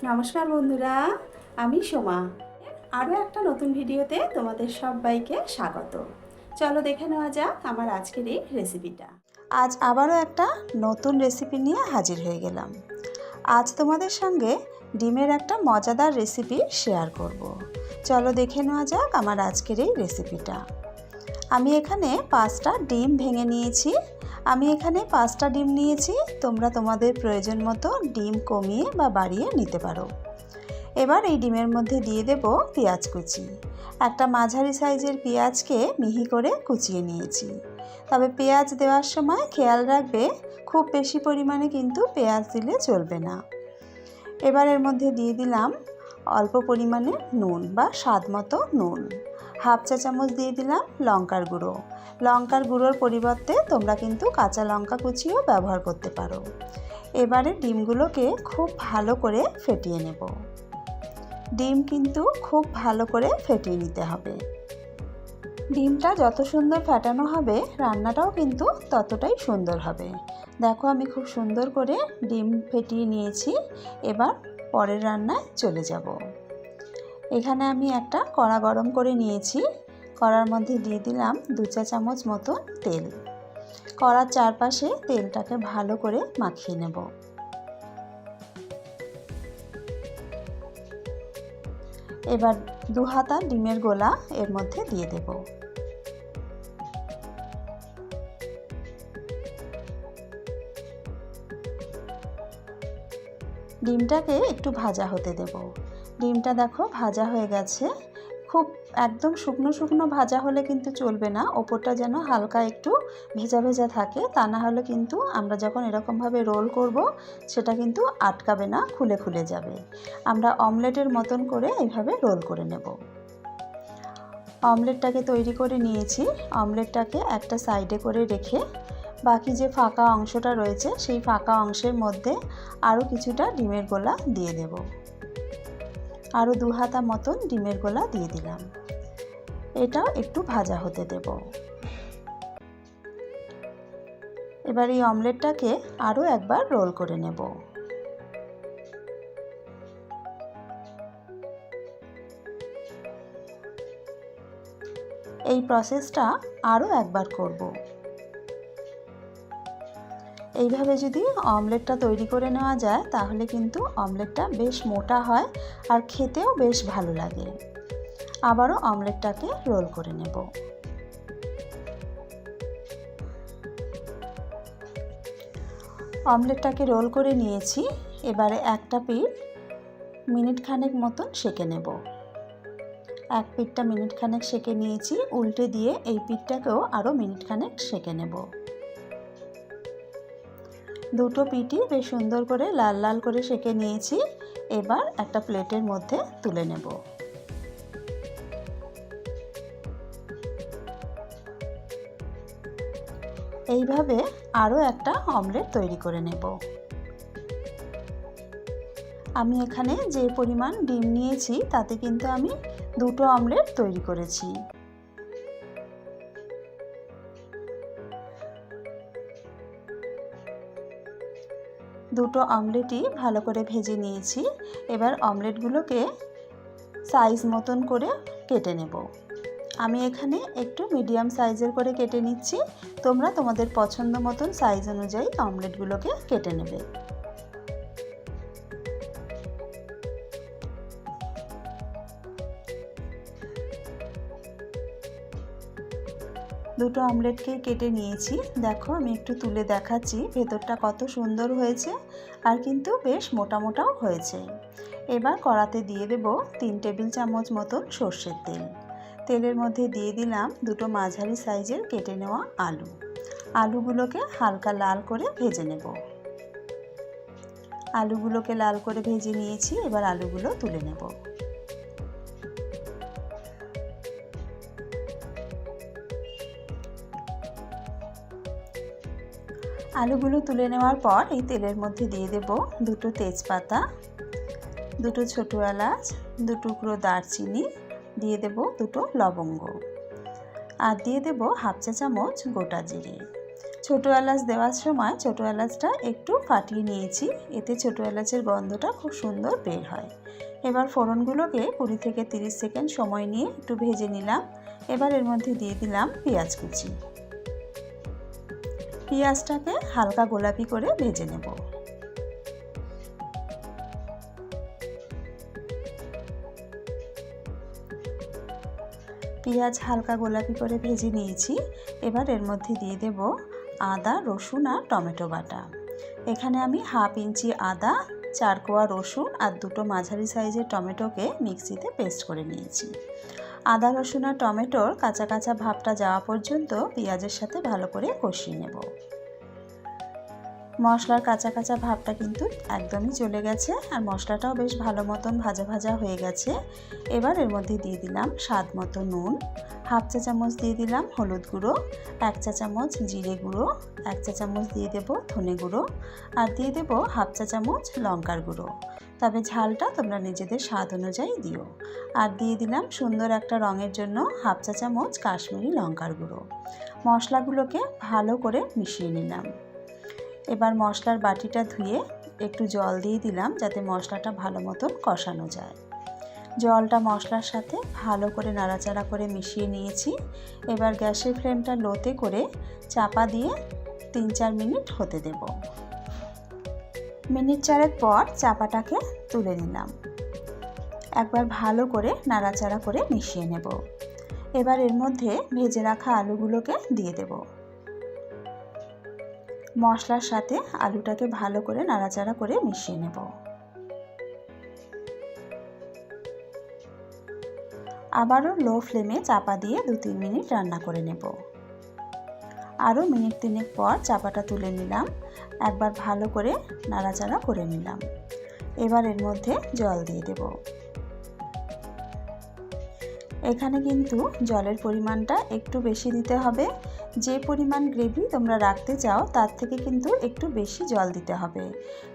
নমস্কার বন্ধুরা, আমি সোমা। আরও একটা নতুন ভিডিওতে তোমাদের সবাইকে স্বাগত। চলো দেখে নেওয়া যাক আমার আজকের এই রেসিপিটা। আজ আবারও একটা নতুন রেসিপি নিয়ে হাজির হয়ে গেলাম। আজ তোমাদের সঙ্গে ডিমের একটা মজাদার রেসিপি শেয়ার করব। চলো দেখে নেওয়া যাক আমার আজকের এই রেসিপিটা। আমি এখানে 5টা ডিম ভেঙে নিয়েছি। তোমরা তোমাদের প্রয়োজন মতো ডিম কমিয়ে বা বাড়িয়ে নিতে পারো। এবার এই ডিমের মধ্যে দিয়ে দেব পেঁয়াজ কুচি। একটা মাঝারি সাইজের পেঁয়াজকে মিহি করে কুচিয়ে নিয়েছি। তবে পেঁয়াজ দেওয়ার সময় খেয়াল রাখবে, খুব বেশি পরিমাণে কিন্তু পেঁয়াজ দিলে চলবে না। এবার এর মধ্যে দিয়ে দিলাম অল্প পরিমাণে নুন বা স্বাদ মতো নুন। হাফ চা চামচ দিয়ে দিলাম লঙ্কার গুঁড়ো। লঙ্কার গুঁড়োর পরিবর্তে তোমরা কিন্তু কাঁচা লঙ্কা কুচিও ব্যবহার করতে পারো। এবারে ডিমগুলোকে খুব ভালো করে ফেটিয়ে নেব। ডিম কিন্তু খুব ভালো করে ফেটিয়ে নিতে হবে। ডিমটা যত সুন্দর ফেটানো হবে রান্নাটাও কিন্তু ততটাই সুন্দর হবে। দেখো আমি খুব সুন্দর করে ডিম ফেটিয়ে নিয়েছি। এবার পরের রান্নায় চলে যাব। এখানে আমি একটা কড়া গরম করে নিয়েছি। কড়ার মধ্যে দিয়ে দিলাম 2 চা চামচ মতো তেল। কড়ার চারপাশে তেলটাকে ভালো করে মাখিয়ে নেব। এবার 2 হাতা ডিমের গোলা এর মধ্যে দিয়ে দেব। ডিমটাকে একটু ভাজা হতে দেব। ডিমটা দেখো ভাজা হয়ে গেছে। খুব একদম শুকনো শুকনো ভাজা হলে কিন্তু চলবে না, ওপরটা যেন হালকা একটু ভেজা ভেজা থাকে, তা না হলে কিন্তু আমরা যখন এরকমভাবে রোল করব সেটা কিন্তু আটকাবে না, খুলে খুলে যাবে। আমরা অমলেটের মতন করে এইভাবে রোল করে নেব। অমলেটটাকে তৈরি করে নিয়েছি। অমলেটটাকে একটা সাইডে করে রেখে বাকি যে ফাঁকা অংশটা রয়েছে সেই ফাঁকা অংশের মধ্যে আরও কিছুটা ডিমের গোলা দিয়ে দেব। আরও 2 হাতা মতন ডিমের গোলা দিয়ে দিলাম। এটাও একটু ভাজা হতে দেব। এবার এই অমলেটটাকে আরও একবার রোল করে নেব। এই প্রসেসটা আরও একবার করব। এইভাবে যদি অমলেটটা তৈরি করে নেওয়া যায় তাহলে কিন্তু অমলেটটা বেশ মোটা হয় আর খেতেও বেশ ভালো লাগে। আবারও অমলেটটাকে রোল করে নেব। অমলেটটাকে রোল করে নিয়েছি। এবারে একটা পিঠ মিনিট খানেক মতন সেঁকে নেব। এক পিঠটা মিনিট খানেক সেঁকে নিয়েছি, উল্টে দিয়ে এই পিঠটাকেও আরও মিনিট খানেক সেঁকে নেব। দুটো পিঠই বেশ সুন্দর করে লাল লাল করে সেঁকে নিয়েছি। এবার একটা প্লেটের মধ্যে তুলে নেব। এইভাবে আরও একটা অমলেট তৈরি করে নেব। আমি এখানে যে পরিমাণ ডিম নিয়েছি তাতে কিন্তু আমি 2টো অমলেট তৈরি করেছি। দুটো অমলেটই ভালো করে ভেজে নিয়েছি। এবার অমলেটগুলোকে সাইজ মতন করে কেটে নেব। আমি এখানে একটু মিডিয়াম সাইজের করে কেটে নিচ্ছি। তোমরা তোমাদের পছন্দ মতন সাইজ অনুযায়ী অমলেটগুলোকে কেটে নেবে। দুটো অমলেটকে কেটে নিয়েছি। দেখো আমি একটু তুলে দেখাচ্ছি ভেতরটা কত সুন্দর হয়েছে আর কিন্তু বেশ মোটা মোটাও হয়েছে। এবার কড়াতে দিয়ে দেব 3 টেবিল চামচ মতন সর্ষের তেল। তেলের মধ্যে দিয়ে দিলাম দুটো মাঝারি সাইজের কেটে নেওয়া আলু। আলুগুলোকে হালকা লাল করে ভেজে নেব। আলুগুলোকে লাল করে ভেজে নিয়েছি। এবার আলুগুলো তুলে নেব। আলুগুলো তুলে নেওয়ার পর এই তেলের মধ্যে দিয়ে দেব দুটো তেজপাতা, দুটো ছোটো এলাচ, 2 টুকরো দারচিনি, দিয়ে দেব দুটো লবঙ্গ আর দিয়ে দেব হাফ চা চামচ গোটা জিরে। ছোটো এলাচ দেওয়ার সময় ছোটো এলাচটা একটু ফাটিয়ে নিয়েছি, এতে ছোটো এলাচের গন্ধটা খুব সুন্দর বের হয়। এবার ফোড়নগুলোকে 20 থেকে 30 সেকেন্ড সময় নিয়ে একটু ভেজে নিলাম। এবার এর মধ্যে দিয়ে দিলাম পেঁয়াজ কুচি। পেঁয়াজটাকে হালকা গোলাপি করে ভেজে নেব। পেঁয়াজ হালকা গোলাপি করে ভেজে নিয়েছি। এবার এর মধ্যে দিয়ে দেব আদা, রসুন আর টমেটো বাটা। এখানে আমি হাফ ইঞ্চি আদা, 4 কোয়া রসুন আর 2টো মাঝারি সাইজের টমেটোকে মিক্সিতে পেস্ট করে নিয়েছি। আদা, রসুন আর টমেটোর কাঁচা কাঁচা ভাবটা যাওয়া পর্যন্ত পেঁয়াজের সাথে ভালো করে কষিয়ে নেব। মশলার কাঁচা কাঁচা ভাবটা কিন্তু একদমই চলে গেছে আর মশলাটাও বেশ ভালো মতন ভাজা ভাজা হয়ে গেছে। এবার এর মধ্যে দিয়ে দিলাম স্বাদ মতো নুন, হাফ চা চামচ দিয়ে দিলাম হলুদ গুঁড়ো, 1 চা চামচ জিরে গুঁড়ো, 1 চা চামচ দিয়ে দেব ধনে গুঁড়ো আর দিয়ে দেব হাফ চা চামচ লঙ্কার গুঁড়ো। তবে ঝালটা তোমরা নিজেদের স্বাদ অনুযায়ী দিও। আর দিয়ে দিলাম সুন্দর একটা রঙের জন্য হাফ চা চামচ কাশ্মীরি লঙ্কার গুঁড়ো। মশলাগুলোকে ভালো করে মিশিয়ে নিলাম। এবার মশলার বাটিটা ধুয়ে একটু জল দিয়ে দিলাম যাতে মশলাটা ভালো মতন কষানো যায়। জলটা মশলার সাথে ভালো করে নাড়াচাড়া করে মিশিয়ে নিয়েছি। এবার গ্যাসের ফ্লেমটা লোতে করে চাপা দিয়ে 3-4 মিনিট হতে দেব। মিনিট 4 পর চাপাটাকে তুলে নিলাম। একবার ভালো করে নাড়াচাড়া করে মিশিয়ে নেব। এবার এর মধ্যে ভেজে রাখা আলুগুলোকে দিয়ে দেব। মশলার সাথে আলুটাকে ভালো করে নাড়াচাড়া করে মিশিয়ে নেব। আবারও লো ফ্লেমে চাপা দিয়ে 2-3 মিনিট রান্না করে নেব। আরও মিনিট 3 পর চাপাটা তুলে নিলাম। একবার ভালো করে নাড়াচাড়া করে নিলাম। এবার এর মধ্যে জল দিয়ে দেব। এখানে কিন্তু জলের পরিমাণটা একটু বেশি দিতে হবে। যে পরিমাণ গ্রেভি তোমরা রাখতে চাও তার থেকে কিন্তু একটু বেশি জল দিতে হবে,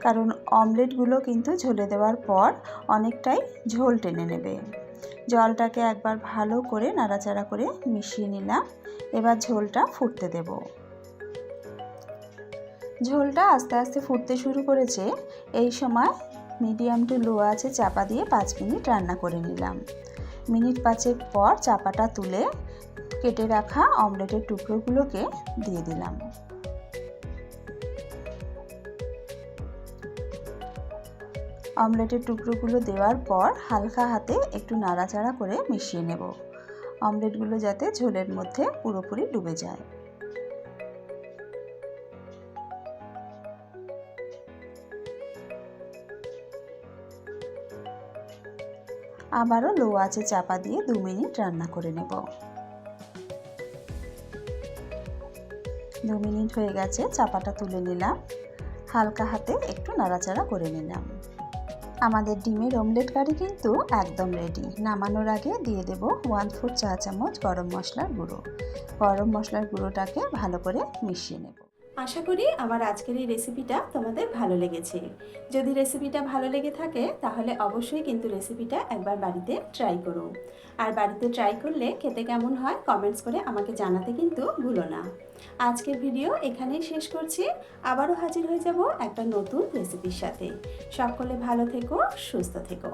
কারণ অমলেটগুলো কিন্তু ঝোলে দেওয়ার পর অনেকটাই ঝোল টেনে নেবে। জলটাকে একবার ভালো করে নাড়াচাড়া করে মিশিয়ে নিলাম। এবার ঝোলটা ফুটতে দেব। ঝোলটা আস্তে আস্তে ফুটতে শুরু করেছে। এই সময় মিডিয়াম টু লো আঁচে চাপা দিয়ে 5 মিনিট রান্না করে নিলাম। মিনিট 5 পর চাপাটা তুলে কেটে রাখা অমলেটের টুকরোগুলোকে দিয়ে দিলাম। অমলেটের টুকরোগুলো দেওয়ার পর হালকা হাতে একটু নাড়াচাড়া করে মিশিয়ে নেব, অমলেটগুলো যাতে ঝোলের মধ্যে পুরোপুরি ডুবে যায়। আবারও লো আঁচে চাপা দিয়ে 2 মিনিট রান্না করে নেব। 2 মিনিট হয়ে গেছে, চাপাটা তুলে নিলাম। হালকা হাতে একটু নাড়াচাড়া করে নিলাম। আমাদের ডিমের অমলেট কারি কিন্তু একদম রেডি। নামানোর আগে দিয়ে দেব 1/4 চা চামচ গরম মশলার গুঁড়ো। গরম মশলার গুঁড়োটাকে ভালো করে মিশিয়ে নেব। আশা করি আমার আজকের এই রেসিপিটা তোমাদের ভালো লেগেছে। যদি রেসিপিটা ভালো লেগে থাকে তাহলে অবশ্যই কিন্তু রেসিপিটা একবার বাড়িতে ট্রাই করো। আর বাড়িতে ট্রাই করলে খেতে কেমন হয় কমেন্টস করে আমাকে জানাতে কিন্তু ভুলো না। আজকের ভিডিও এখানেই শেষ করছি। আবারও হাজির হয়ে যাব একটা নতুন রেসিপির সাথে। সকলে ভালো থেকো, সুস্থ থেকো।